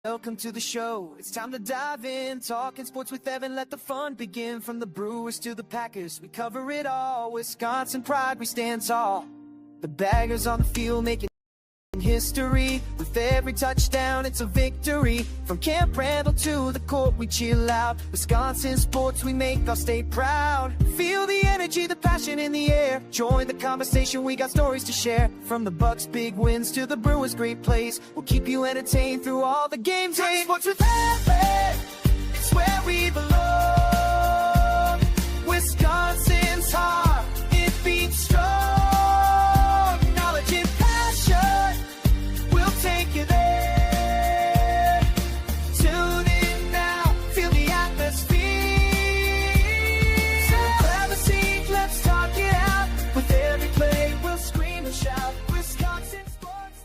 Welcome to the show. It's time to dive in. Talking sports with Evan. Let the fun begin. From the Brewers to the Packers, we cover it all. Wisconsin pride, we stand tall. The baggers on the field making history. With every touchdown, it's a victory. From Camp Randall to the court, we chill out. Wisconsin sports, we make our state proud. Feel the energy, the passion in the air. Join the conversation, we got stories to share. From the Bucks' big wins to the Brewers' great plays, we'll keep you entertained through all the games. Hey, sports with Evan, it's where we belong. Wisconsin's heart, it beats strong. Knowledge and passion, we'll take you there. Tune in now, feel the atmosphere. So grab a seat, let's talk it out. With every play, we'll scream and shout. Wisconsin sports,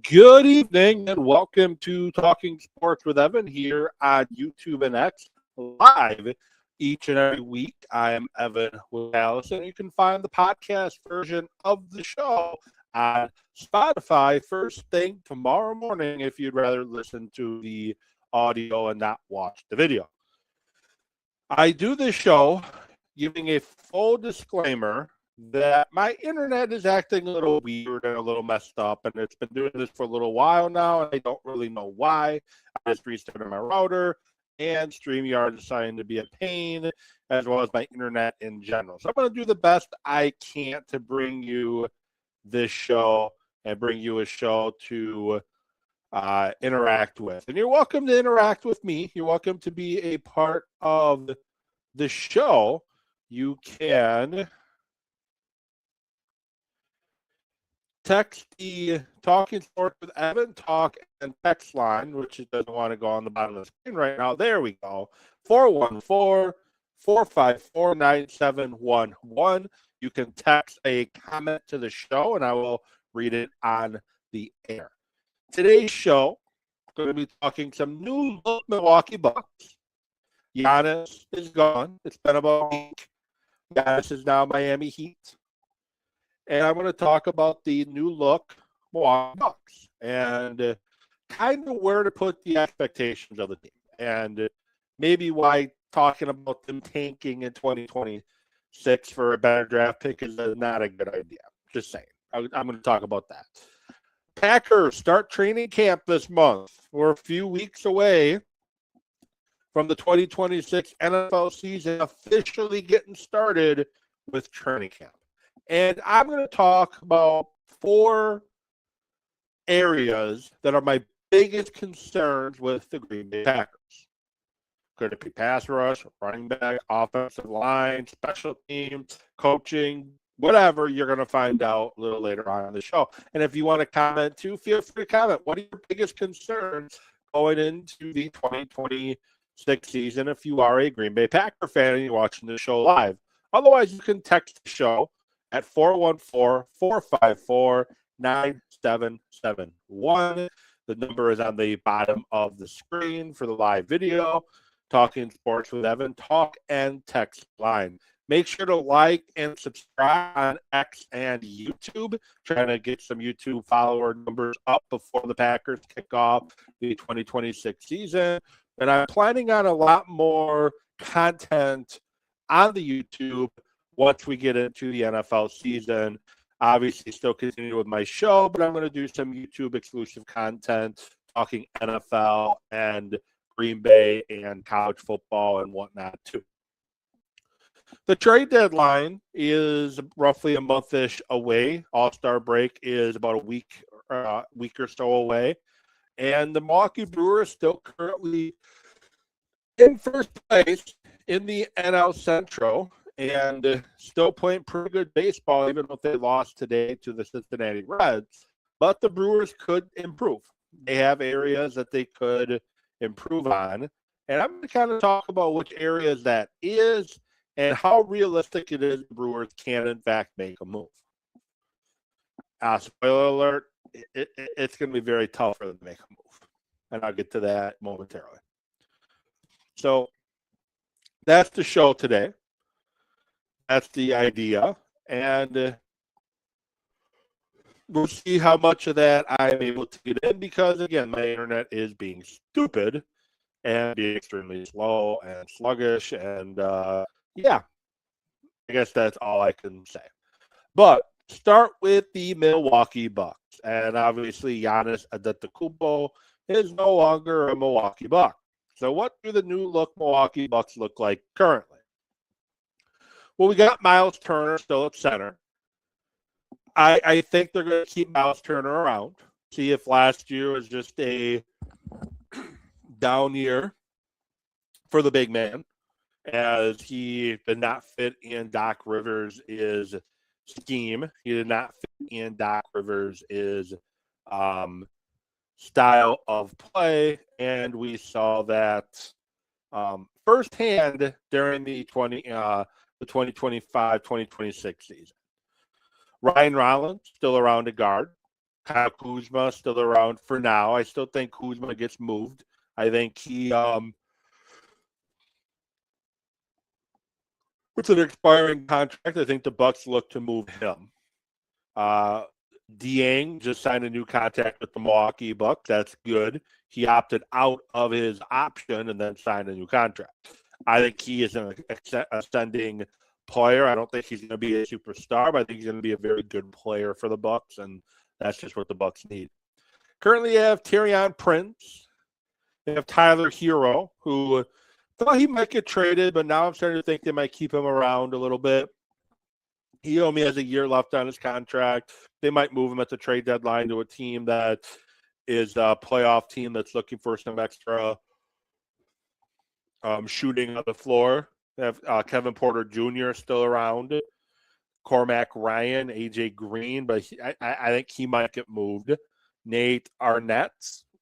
Good evening and welcome to Talking Sports with Evan here on YouTube and X live each and every week. I am Evan with Allison. You can find the podcast version of the show on Spotify first thing tomorrow morning if you'd rather listen to the audio and not watch the video. I do this show giving a full disclaimer that my internet is acting a little weird and a little messed up, and it's been doing this for a little while now, and I don't really know why. I just restarted my router, and StreamYard deciding to be a pain, as well as my internet in general. So I'm going to do the best I can to bring you this show and bring you a show to interact with. And you're welcome to interact with me. You're welcome to be a part of the show. You can text the Talking Sports with Evan talk and text line, which it doesn't want to go on the bottom of the screen right now. There we go. 414-454-9711. You can text a comment to the show, and I will read it on the air. Today's show, I'm going to be talking some new look Milwaukee Bucks. Giannis is gone. It's been about a week. Giannis is now Miami Heat. And I'm going to talk about the new look Milwaukee Bucks and kind of where to put the expectations of the team and maybe why talking about them tanking in 2026 for a better draft pick is not a good idea. Just saying. I'm going to talk about that. Packers start training camp this month. We're a few weeks away from the 2026 NFL season officially getting started with training camp. And I'm going to talk about 4 areas that are my biggest concerns with the Green Bay Packers. Could it be pass rush, running back, offensive line, special teams, coaching, whatever, you're going to find out a little later on in the show. And if you want to comment too, feel free to comment. What are your biggest concerns going into the 2026 season if you are a Green Bay Packer fan and you're watching the show live? Otherwise, you can text the show at 414-454-9771. The number is on the bottom of the screen for the live video. Talking Sports with Evan, talk and text line. Make sure to like and subscribe on X and YouTube. Trying to get some YouTube follower numbers up before the Packers kick off the 2026 season. And I'm planning on a lot more content on the YouTube once we get into the NFL season. Obviously, still continue with my show, but I'm going to do some YouTube exclusive content talking NFL and Green Bay and college football and whatnot too. The trade deadline is roughly a month-ish away. All-Star break is about a week or so away. And the Milwaukee Brewers still currently in first place in the NL Central and still playing pretty good baseball, even if they lost today to the Cincinnati Reds. But the Brewers could improve. They have areas that they could improve on. And I'm going to kind of talk about which areas that is and how realistic it is the Brewers can, in fact, make a move. Spoiler alert, it's going to be very tough for them to make a move. And I'll get to that momentarily. So that's the show today. That's the idea. And we'll see how much of that I'm able to get in because, again, my internet is being stupid and being extremely slow and sluggish. And, yeah, I guess that's all I can say. But start with the Milwaukee Bucks. And obviously, Giannis Antetokounmpo is no longer a Milwaukee Buck. So what do the new look Milwaukee Bucks look like currently? Well, we got Miles Turner still at center. I think they're going to keep Miles Turner around. See if last year was just a down year for the big man, as he did not fit in Doc Rivers' scheme. He did not fit in Doc Rivers' style of play, and we saw that firsthand during the 2025-2026 season. Ryan Rollins still around to guard. Kyle Kuzma still around for now. I still think Kuzma gets moved. I think he with an expiring contract, I think the Bucks look to move him. Dieng just signed a new contract with the Milwaukee Bucks. That's good. He opted out of his option and then signed a new contract. I think he is an ascending player. I don't think he's going to be a superstar, but I think he's going to be a very good player for the Bucks, and that's just what the Bucks need. Currently, you have Taurean Prince. You have Tyler Hero, who thought he might get traded, but now I'm starting to think they might keep him around a little bit. He only has a year left on his contract. They might move him at the trade deadline to a team that is a playoff team that's looking for some extra shooting on the floor. They have Kevin Porter Jr. still around. Cormac Ryan, AJ Green, but I think he might get moved. Nate Arnett,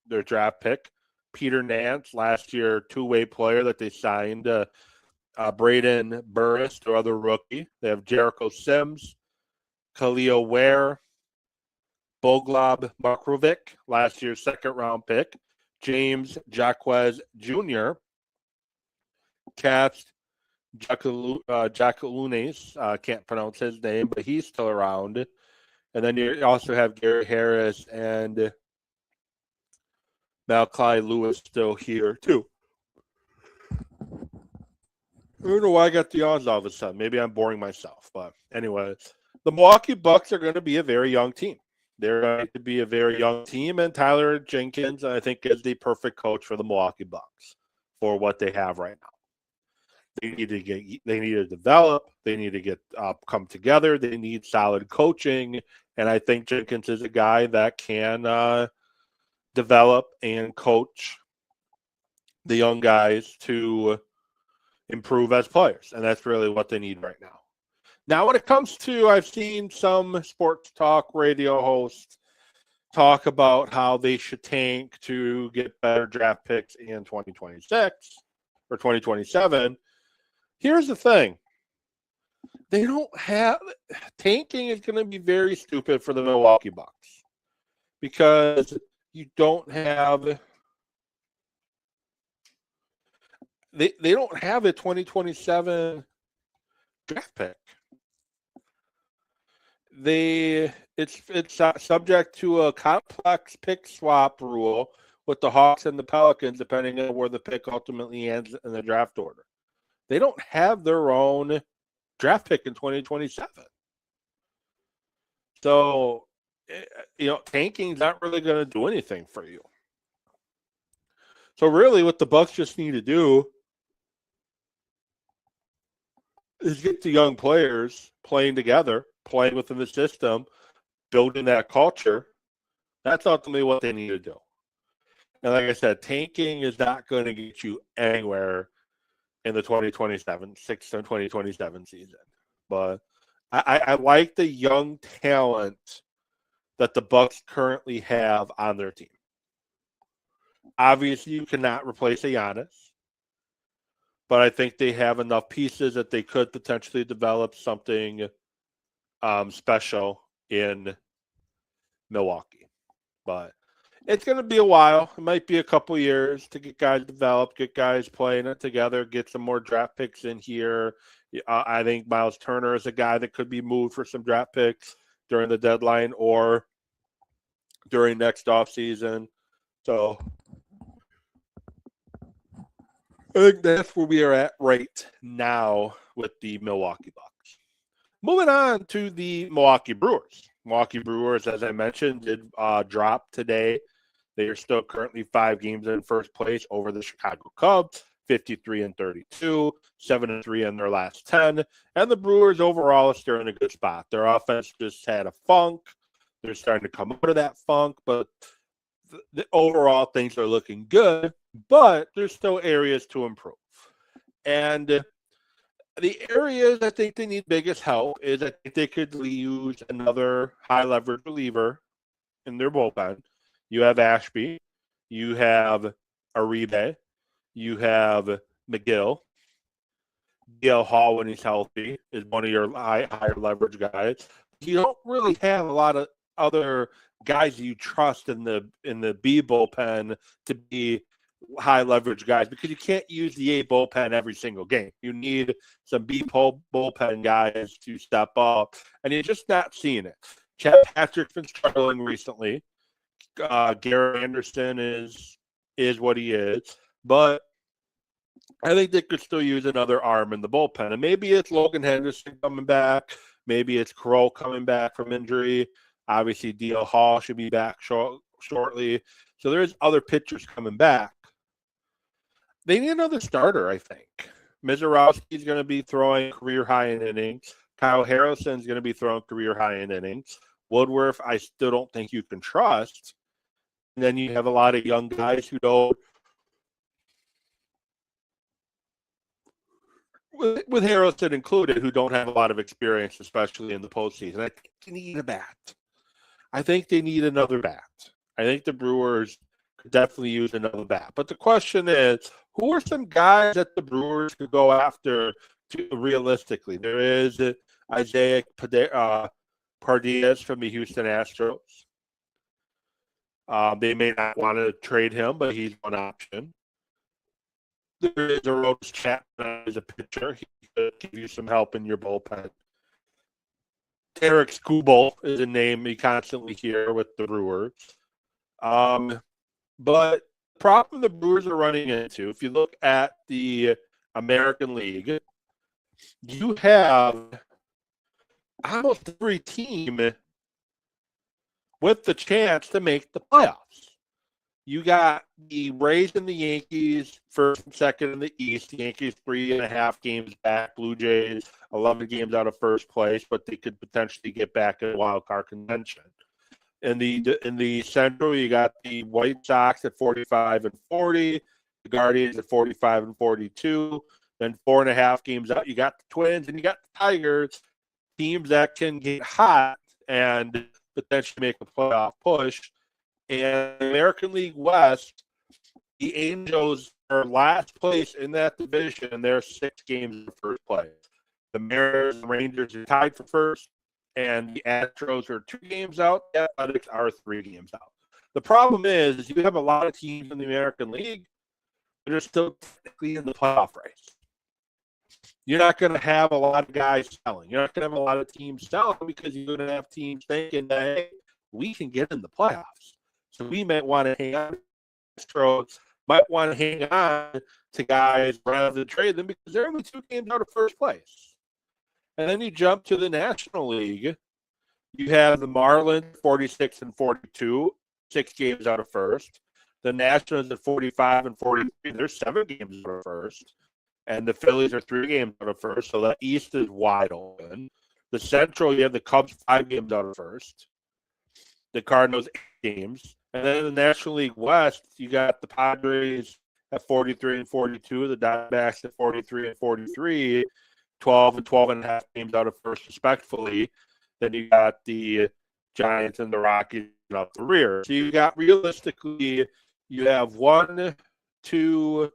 their draft pick. Peter Nance, last year two-way player that they signed. Braden Burris, their other rookie. They have Jericho Sims, Khalil Ware, Boglob Markovic, last year's second-round pick. James Jaquez Jr., Cats Jacquelunes, can't pronounce his name, but he's still around. And then you also have Gary Harris and Malachi Lewis still here, too. I don't know why I got the odds all of a sudden. Maybe I'm boring myself. But anyway, the Milwaukee Bucks are going to be a very young team. They're going to be a very young team, and Tyler Jenkins, I think, is the perfect coach for the Milwaukee Bucks for what they have right now. They need to develop. They need to get come together. They need solid coaching, and I think Jenkins is a guy that can develop and coach the young guys to improve as players, and that's really what they need right now. Now, when it comes to, I've seen some sports talk radio hosts talk about how they should tank to get better draft picks in 2026 or 2027. Here's the thing. They don't have tanking is going to be very stupid for the Milwaukee Bucks because you don't have they don't have a 2027 draft pick. It's subject to a complex pick swap rule with the Hawks and the Pelicans, depending on where the pick ultimately ends in the draft order. They don't have their own draft pick in 2027. So, tanking's not really going to do anything for you. So really what the Bucks just need to do is get the young players playing together, playing within the system, building that culture. That's ultimately what they need to do. And like I said, tanking is not going to get you anywhere in the 2027 season. But I like the young talent that the Bucks currently have on their team. Obviously, you cannot replace a Giannis, but I think they have enough pieces that they could potentially develop something special in Milwaukee. But it's going to be a while. It might be a couple years to get guys developed, get guys playing it together, get some more draft picks in here. I think Miles Turner is a guy that could be moved for some draft picks during the deadline, or during next offseason. So I think that's where we are at right now with the Milwaukee Bucks. Moving on to the Milwaukee Brewers. Milwaukee Brewers, as I mentioned, did drop today. They are still currently 5 games in first place over the Chicago Cubs, 53-32, 7-3 in their last 10. And the Brewers overall are still in a good spot. Their offense just had a funk. They're starting to come out of that funk, but the overall things are looking good, but there's still areas to improve. And the areas I think they need biggest help is I think they could use another high leverage reliever in their bullpen. You have Ashby, you have Uribe, you have McGill. DL Hall, when he's healthy, is one of your higher leverage guys. You don't really have a lot of other guys you trust in the B bullpen to be high leverage guys because you can't use the A bullpen every single game. You need some B bullpen guys to step up, and you're just not seeing it. Chad Patrick's been struggling recently. Garrett Anderson is what he is, but I think they could still use another arm in the bullpen, and maybe it's Logan Henderson coming back. Maybe it's Kroll coming back from injury. Obviously, DL Hall should be back shortly. So there's other pitchers coming back. They need another starter, I think. Mizorowski's going to be throwing career high in innings. Kyle Harrison's going to be throwing career high in innings. Woodworth, I still don't think you can trust. And then you have a lot of young guys who don't. With Harrison included, who don't have a lot of experience, especially in the postseason. I think they need a bat. I think they need another bat. I think the Brewers could definitely use another bat. But the question is, who are some guys that the Brewers could go after realistically? There is Isaiah Pardias from the Houston Astros. They may not want to trade him, but he's one option. There is Aroldis Chapman as a pitcher. He could give you some help in your bullpen. Derek Skubal is a name you constantly hear with the Brewers. But the problem the Brewers are running into, if you look at the American League, you have almost every team with the chance to make the playoffs. You got the Rays and the Yankees first and second in the East. The Yankees 3.5 games back. Blue Jays 11 games out of first place, but they could potentially get back in wild card contention. In the Central, you got the White Sox at 45-40, the Guardians at 45-42. Then 4.5 games out, you got the Twins and you got the Tigers, teams that can get hot and potentially make a playoff push. And the American League West, the Angels are last place in that division, and they're 6 games in first place. The Mariners and Rangers are tied for first, and the Astros are 2 games out. The Athletics are 3 games out. The problem is you have a lot of teams in the American League that are still technically in the playoff race. You're not going to have a lot of guys selling. You're not going to have a lot of teams selling because you're going to have teams thinking that, hey, we can get in the playoffs. So we might want to hang on. Astros might want to hang on to guys rather than trade them because they're only 2 games out of first place. And then you jump to the National League. You have the Marlins 46-42, 6 games out of first. The Nationals at 45-43, they're 7 games out of first. And the Phillies are 3 games out of first. So the East is wide open. The Central, you have the Cubs 5 games out of first. The Cardinals 8 games. And then in the National League West, you got the Padres at 43-42, the Diamondbacks at 43-43, 12 and 12.5 games out of first, respectfully. Then you got the Giants and the Rockies up the rear. So you got realistically, you have 1, 2,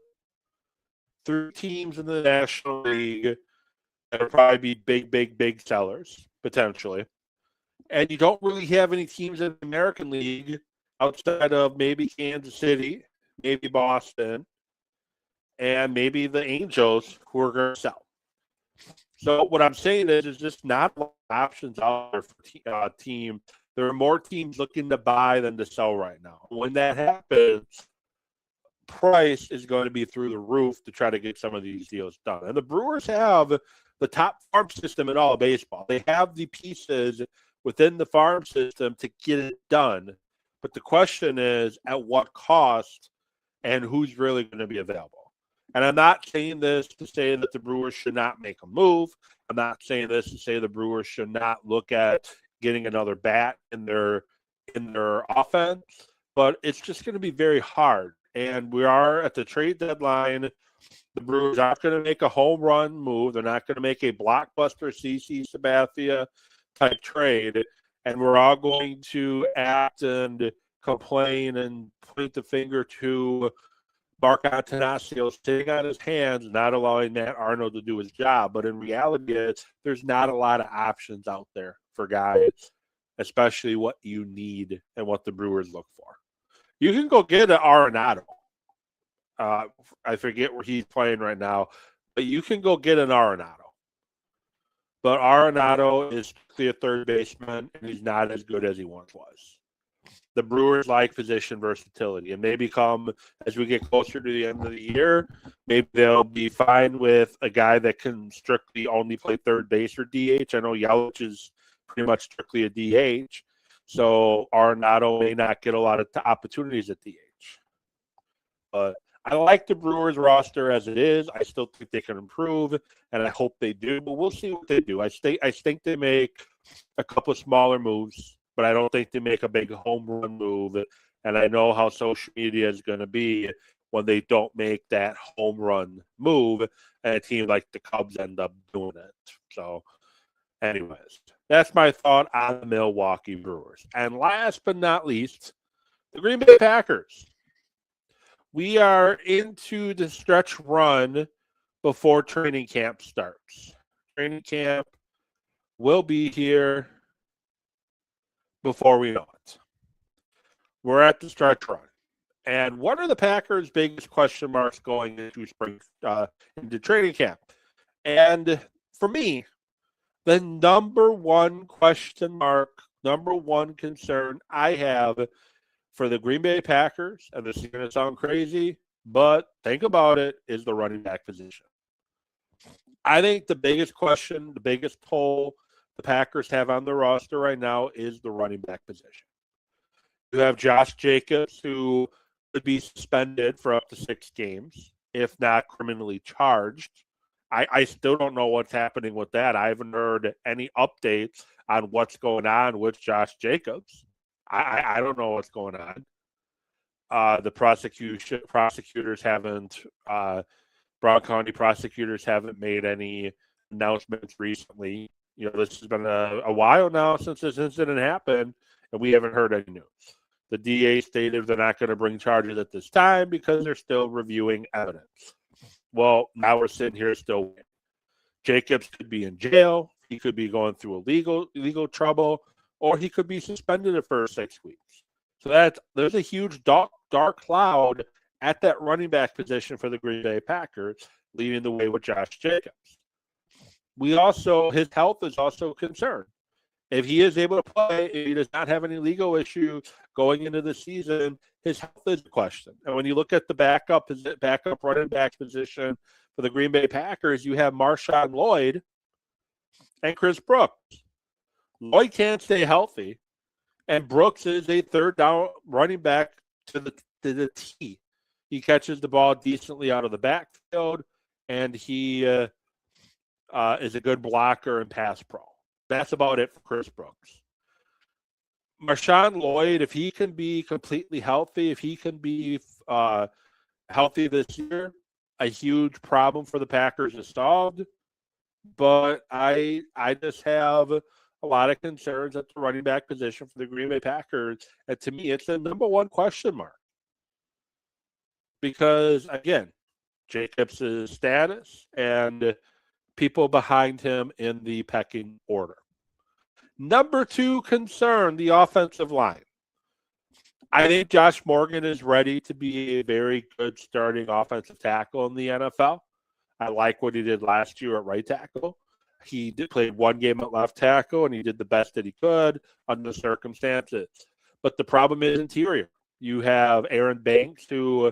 3 teams in the National League that will probably be big sellers, potentially. And you don't really have any teams in the American League outside of maybe Kansas City, maybe Boston, and maybe the Angels who are going to sell. So what I'm saying is just not a lot of options out there for team There are more teams looking to buy than to sell right now. When that happens, price is going to be through the roof to try to get some of these deals done. And the Brewers have the top farm system in all of baseball. They have the pieces within the farm system to get it done. But the question is, at what cost and who's really going to be available? And I'm not saying this to say that the Brewers should not make a move. I'm not saying this to say the Brewers should not look at getting another bat in their offense, but it's just going to be very hard. And we are at the trade deadline. The Brewers aren't going to make a home run move. They're not going to make a blockbuster CC Sabathia type trade. And we're all going to act and complain and point the finger to Mark Attanasio sitting on his hands, not allowing Matt Arnold to do his job. But in reality, there's not a lot of options out there for guys, especially what you need and what the Brewers look for. You can go get an Arenado. I forget where he's playing right now, but you can go get an Arenado. But Arenado is strictly a third baseman, and he's not as good as he once was. The Brewers like position versatility, and maybe as we get closer to the end of the year, maybe they'll be fine with a guy that can strictly only play third base or DH. I know Yelich is pretty much strictly a DH, so Arenado may not get a lot of opportunities at DH. But I like the Brewers roster as it is. I still think they can improve, and I hope they do. But we'll see what they do. I think they make a couple of smaller moves, but I don't think they make a big home run move. And I know how social media is going to be when they don't make that home run move, and a team like the Cubs end up doing it. So, anyways, that's my thought on the Milwaukee Brewers. And last but not least, the Green Bay Packers. We are into the stretch run before training camp starts. Training camp will be here before we know it. We're at the stretch run. And what are the Packers' biggest question marks going into into training camp? And for me, the number one question mark, number one concern I have for the Green Bay Packers, and this is going to sound crazy, but think about it, is the running back position. I think the biggest question, the biggest hole the Packers have on the roster right now is the running back position. You have Josh Jacobs, who could be suspended for up to 6 games, if not criminally charged. I still don't know what's happening with that. I haven't heard any updates on what's going on with Josh Jacobs. I don't know what's going on. The prosecutors haven't, Brown County prosecutors haven't made any announcements recently. You know, this has been a while now since this incident happened, and we haven't heard any news. The DA stated they're not going to bring charges at this time because they're still reviewing evidence. Well, now we're sitting here still waiting. Jacobs could be in jail. He could be going through legal trouble, or he could be suspended for 6 weeks. So there's a huge dark cloud at that running back position for the Green Bay Packers, leading the way with Josh Jacobs. His health is also a concern. If he is able to play, if he does not have any legal issue going into the season, his health is a question. And when you look at the backup running back position for the Green Bay Packers, you have Marshawn Lloyd and Chris Brooks. Lloyd can't stay healthy, and Brooks is a third down running back to the T. He catches the ball decently out of the backfield, and he is a good blocker and pass pro. That's about it for Chris Brooks. Marshawn Lloyd, if he can be completely healthy, if he can be healthy this year, a huge problem for the Packers is solved. But I just have a lot of concerns at the running back position for the Green Bay Packers. And to me, it's the number one question mark. Because, again, Jacobs' status and people behind him in the pecking order. Number 2 concern, the offensive line. I think Josh Morgan is ready to be a very good starting offensive tackle in the NFL. I like what he did last year at right tackle. He played one game at left tackle, and he did the best that he could under the circumstances. But the problem is interior. You have Aaron Banks, who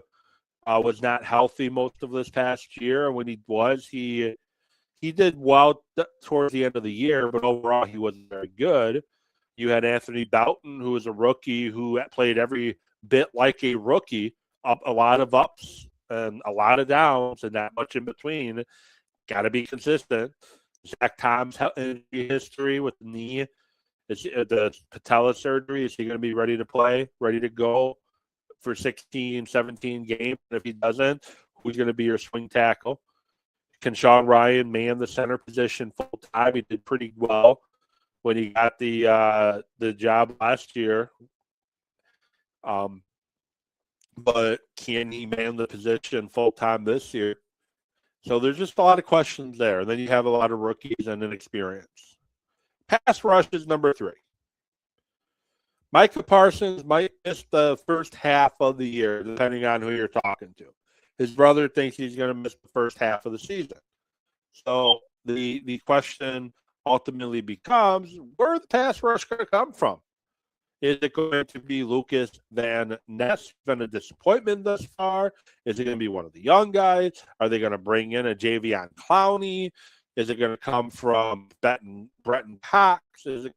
was not healthy most of this past year. And when he was, he did well towards the end of the year, but overall he wasn't very good. You had Anthony Boughton, who was a rookie who played every bit like a rookie, a lot of ups and a lot of downs and not much in between. Got to be consistent. Zach Tom's history with the knee, the patella surgery, is he going to be ready to play, ready to go for 16, 17 games? And if he doesn't, who's going to be your swing tackle? Can Sean Ryan man the center position full time? He did pretty well when he got the job last year. But can he man the position full time this year? So there's just a lot of questions there. And then you have a lot of rookies and inexperience. Pass rush is number 3. Micah Parsons might miss the first half of the year, depending on who you're talking to. His brother thinks he's going to miss the first half of the season. So the question ultimately becomes, where the pass rush going to come from? Is it going to be Lucas Van Ness? Been a disappointment thus far. Is it going to be one of the young guys? Are they going to bring in a Javion Clowney? Is it going to come from Bretton Cox? Who's it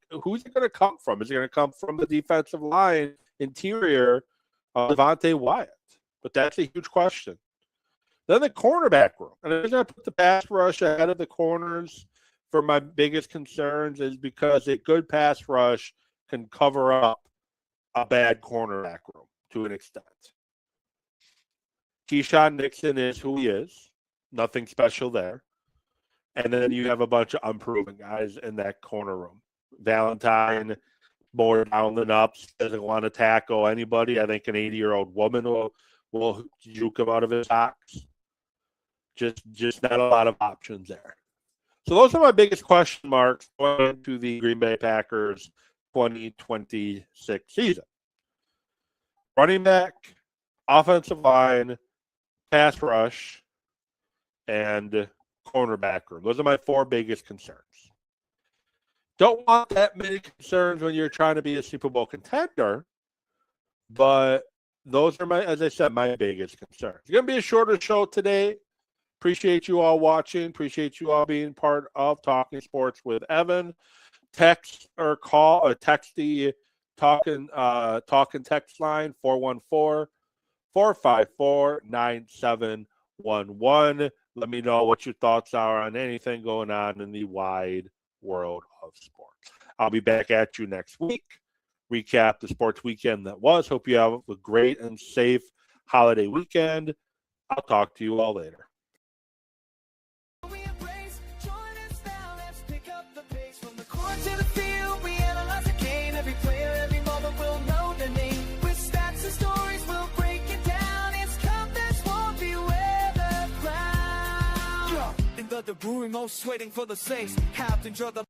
going to come from? Is it going to come from the defensive line interior of Devontae Wyatt? But that's a huge question. Then the cornerback room. And the reason I put the pass rush ahead of the corners for my biggest concerns is because a good pass rush can cover up a bad cornerback room to an extent. Keyshawn Nixon is who he is. Nothing special there. And then you have a bunch of unproven guys in that corner room. Valentine, more down than up, doesn't want to tackle anybody. I think an 80-year-old woman will juke him out of his socks. Just not a lot of options there. So those are my biggest question marks going into the Green Bay Packers 2026 season. Running back, offensive line, pass rush, and cornerback room. Those are my 4 biggest concerns. Don't want that many concerns when you're trying to be a Super Bowl contender, but those are as I said, my biggest concerns. It's going to be a shorter show today. Appreciate you all watching. Appreciate you all being part of Talking Sports with Evan. Text or call or text the talking text line 414-454-9711. Let me know what your thoughts are on anything going on in the wide world of sports. I'll be back at you next week. Recap the sports weekend that was. Hope you have a great and safe holiday weekend. I'll talk to you all later. The brewing most waiting for the saints. Have to enjoy the